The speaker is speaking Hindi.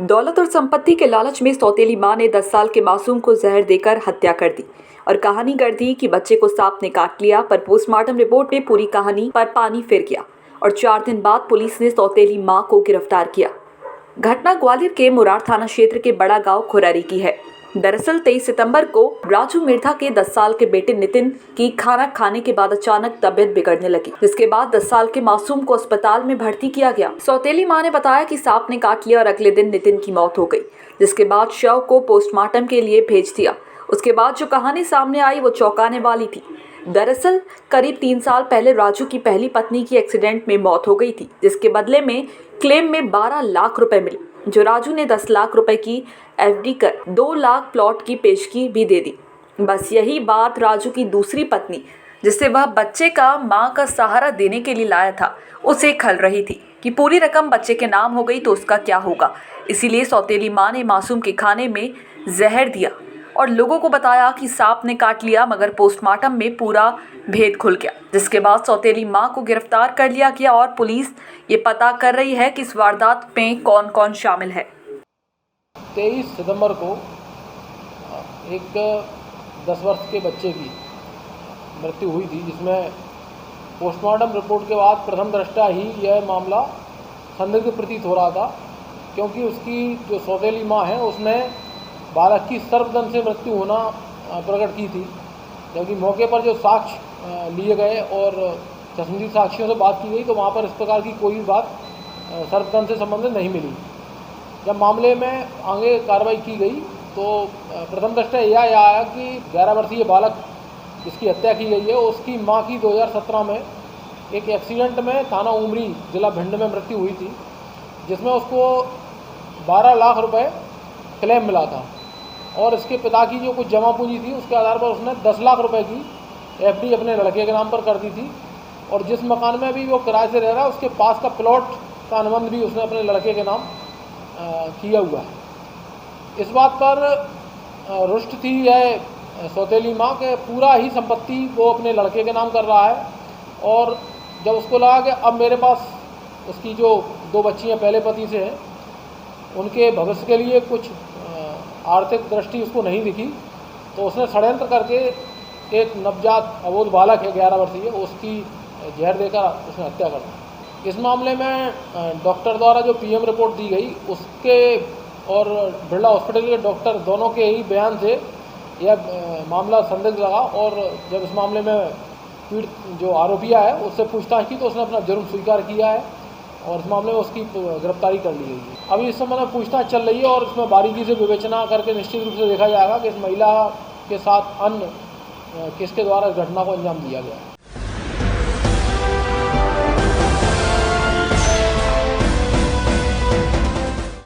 दौलत और संपत्ति के लालच में सौतेली मां ने 10 साल के मासूम को जहर देकर हत्या कर दी और कहानी कर दी कि बच्चे को सांप ने काट लिया। पर पोस्टमार्टम रिपोर्ट में पूरी कहानी पर पानी फिर गया और 4 दिन बाद पुलिस ने सौतेली मां को गिरफ्तार किया। घटना ग्वालियर के मुरार थाना क्षेत्र के बड़ा गांव खुरारी की है। दरअसल 23 सितंबर को राजू मिर्धा के 10 साल के बेटे नितिन की खाना खाने के बाद अचानक तबीयत बिगड़ने लगी, जिसके बाद 10 साल के मासूम को अस्पताल में भर्ती किया गया। सौतेली मां ने बताया कि सांप ने काट लिया और अगले दिन नितिन की मौत हो गई, जिसके बाद शव को पोस्टमार्टम के लिए भेज दिया। उसके बाद जो कहानी सामने आई वो चौंकाने वाली थी। दरअसल करीब 3 साल पहले राजू की पहली पत्नी की एक्सीडेंट में मौत हो गई थी, जिसके बदले में क्लेम में 12 लाख रुपए मिले, जो राजू ने 10 लाख रुपए की एफडी कर 2 लाख प्लॉट की पेशगी भी दे दी। बस यही बात राजू की दूसरी पत्नी, जिसे वह बच्चे का मां का सहारा देने के लिए लाया था, उसे खल रही थी कि पूरी रकम बच्चे के नाम हो गई तो उसका क्या होगा। इसीलिए सौतेली मां ने मासूम के खाने में जहर दिया और लोगों को बताया कि सांप ने काट लिया, मगर पोस्टमार्टम में पूरा भेद खुल गया, जिसके बाद सौतेली मां को गिरफ्तार कर लिया गया और पुलिस ये पता कर रही है कि इस वारदात में कौन कौन शामिल है। 23 सितंबर को एक 10 वर्ष के बच्चे की मृत्यु हुई थी, जिसमें पोस्टमार्टम रिपोर्ट के बाद प्रथम दृष्टया ही यह मामला संदिग्ध प्रतीत हो रहा था, क्योंकि उसकी जो सौतेली मां है उसने बालक की सर्पदंश से मृत्यु होना प्रकट की थी। जबकि मौके पर जो साक्ष्य लिए गए और चश्मदीद साक्षियों से बात की गई तो वहाँ पर इस प्रकार की कोई भी बात सर्पदंश से संबंधित नहीं मिली। जब मामले में आगे कार्रवाई की गई तो प्रथम दृष्टया यह आया कि 11 वर्षीय बालक जिसकी हत्या की गई है उसकी मां की 2017 में एक एक्सीडेंट में थाना उमरी जिला भिंड में मृत्यु हुई थी, जिसमें उसको 12 लाख रुपए क्लेम मिला था और इसके पिता की जो कुछ जमा पूंजी थी उसके आधार पर उसने 10 लाख रुपए की एफडी अपने लड़के के नाम पर कर दी थी और जिस मकान में भी वो किराए से रह रहा है उसके पास का प्लॉट का अनुबंध भी उसने अपने लड़के के नाम किया हुआ है। इस बात पर रुष्ट थी यह सौतेली माँ के पूरा ही संपत्ति वो अपने लड़के के नाम कर रहा है और जब उसको लगा कि अब मेरे पास उसकी जो 2 बच्चियाँ पहले पति से हैं उनके भविष्य के लिए कुछ आर्थिक दृष्टि उसको नहीं दिखी, तो उसने षड्यंत्र करके एक नवजात अबोध बालक है 11 वर्षीय उसकी जहर देकर उसने हत्या कर दी। इस मामले में डॉक्टर द्वारा जो पीएम रिपोर्ट दी गई उसके और बिरला हॉस्पिटल के डॉक्टर दोनों के ही बयान से यह मामला संदिग्ध लगा और जब इस मामले में पीड़ित जो आरोपिया है उससे पूछताछ की तो उसने अपना जुर्म स्वीकार किया है और इस मामले में उसकी गिरफ्तारी कर ली गई है। अभी इस समय पूछताछ चल रही है और इसमें बारीकी से विवेचना करके निश्चित रूप से देखा जाएगा कि इस महिला के साथ अन्य किसके द्वारा इस घटना को अंजाम दिया गया है।